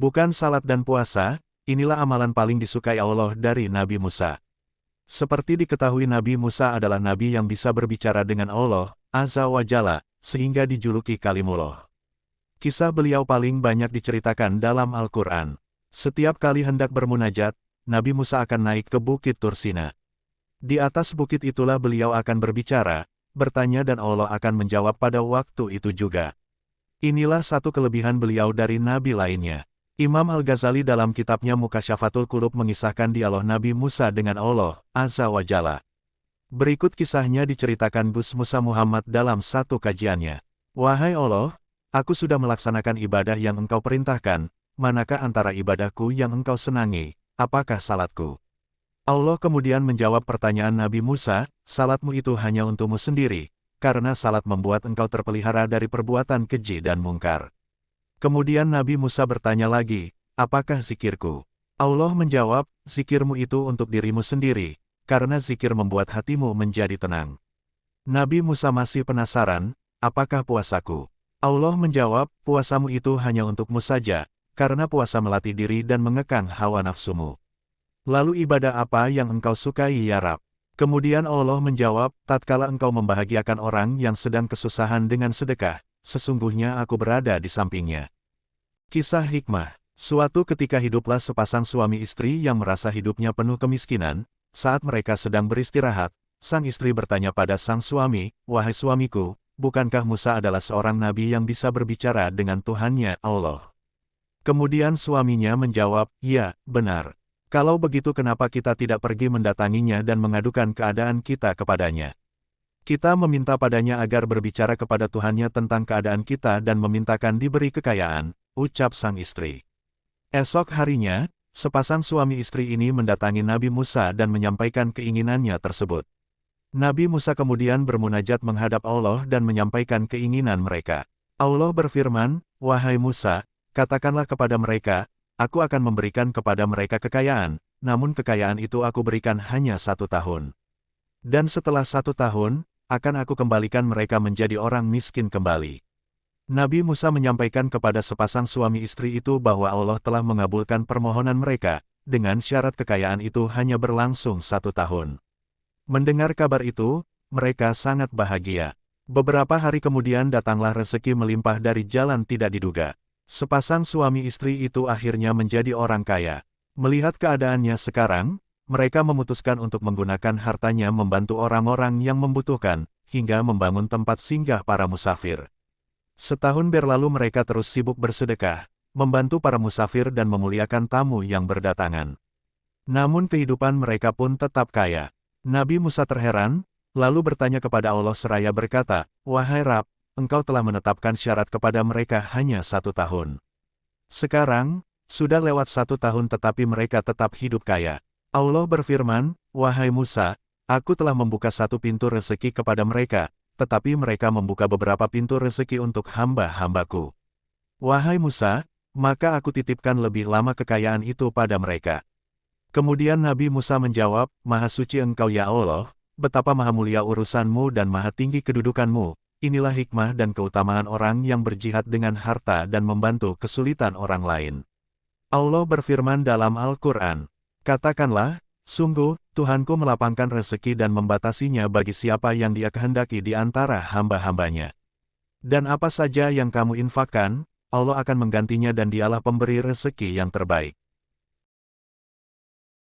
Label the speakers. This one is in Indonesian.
Speaker 1: Bukan salat dan puasa, inilah amalan paling disukai Allah dari Nabi Musa. Seperti diketahui Nabi Musa adalah Nabi yang bisa berbicara dengan Allah, Azza wa Jalla, sehingga dijuluki Kalimullah. Kisah beliau paling banyak diceritakan dalam Al-Quran. Setiap kali hendak bermunajat, Nabi Musa akan naik ke Bukit Tursina. Di atas bukit itulah beliau akan berbicara, bertanya dan Allah akan menjawab pada waktu itu juga. Inilah satu kelebihan beliau dari Nabi lainnya. Imam Al-Ghazali dalam kitabnya Mukasyafatul Qulub mengisahkan dialog Nabi Musa dengan Allah, Azza wa Jalla. Berikut kisahnya diceritakan Gus Musa Muhammad dalam satu kajiannya. Wahai Allah, aku sudah melaksanakan ibadah yang engkau perintahkan, manakah antara ibadahku yang engkau senangi, apakah salatku? Allah kemudian menjawab pertanyaan Nabi Musa, salatmu itu hanya untukmu sendiri, karena salat membuat engkau terpelihara dari perbuatan keji dan mungkar. Kemudian Nabi Musa bertanya lagi, apakah zikirku? Allah menjawab, zikirmu itu untuk dirimu sendiri, karena zikir membuat hatimu menjadi tenang. Nabi Musa masih penasaran, apakah puasaku? Allah menjawab, puasamu itu hanya untukmu saja, karena puasa melatih diri dan mengekang hawa nafsumu. Lalu ibadah apa yang engkau sukai ya Rab? Kemudian Allah menjawab, tatkala engkau membahagiakan orang yang sedang kesusahan dengan sedekah, sesungguhnya aku berada di sampingnya. Kisah hikmah. Suatu ketika hiduplah sepasang suami istri yang merasa hidupnya penuh kemiskinan. Saat mereka sedang beristirahat, sang istri bertanya pada sang suami, wahai suamiku, bukankah Musa adalah seorang nabi yang bisa berbicara dengan Tuhannya, Allah? Kemudian suaminya menjawab, ya, benar. Kalau begitu kenapa kita tidak pergi mendatanginya dan mengadukan keadaan kita kepadanya? Kita meminta padanya agar berbicara kepada Tuhannya tentang keadaan kita dan memintakan diberi kekayaan, ucap sang istri. Esok harinya, sepasang suami istri ini mendatangi Nabi Musa dan menyampaikan keinginannya tersebut. Nabi Musa kemudian bermunajat menghadap Allah dan menyampaikan keinginan mereka. Allah berfirman, wahai Musa, katakanlah kepada mereka, aku akan memberikan kepada mereka kekayaan, namun kekayaan itu aku berikan hanya 1 tahun. Dan setelah 1 tahun, akan aku kembalikan mereka menjadi orang miskin kembali. Nabi Musa menyampaikan kepada sepasang suami istri itu bahwa Allah telah mengabulkan permohonan mereka, dengan syarat kekayaan itu hanya berlangsung 1 tahun. Mendengar kabar itu, mereka sangat bahagia. Beberapa hari kemudian datanglah rezeki melimpah dari jalan tidak diduga. Sepasang suami istri itu akhirnya menjadi orang kaya. Melihat keadaannya sekarang, mereka memutuskan untuk menggunakan hartanya membantu orang-orang yang membutuhkan, hingga membangun tempat singgah para musafir. Setahun berlalu mereka terus sibuk bersedekah, membantu para musafir dan memuliakan tamu yang berdatangan. Namun kehidupan mereka pun tetap kaya. Nabi Musa terheran, lalu bertanya kepada Allah seraya berkata, wahai Rab, engkau telah menetapkan syarat kepada mereka hanya 1 tahun. Sekarang, sudah lewat 1 tahun tetapi mereka tetap hidup kaya. Allah berfirman, wahai Musa, aku telah membuka 1 pintu rezeki kepada mereka, tetapi mereka membuka beberapa pintu rezeki untuk hamba-hambaku. Wahai Musa, maka aku titipkan lebih lama kekayaan itu pada mereka. Kemudian Nabi Musa menjawab, Maha suci engkau ya Allah, betapa maha mulia urusanmu dan maha tinggi kedudukanmu, inilah hikmah dan keutamaan orang yang berjihad dengan harta dan membantu kesulitan orang lain. Allah berfirman dalam Al-Quran, katakanlah, sungguh, Tuhanku melapangkan rezeki dan membatasinya bagi siapa yang Dia kehendaki di antara hamba-hambanya. Dan apa saja yang kamu infakkan, Allah akan menggantinya dan Dialah pemberi rezeki yang terbaik.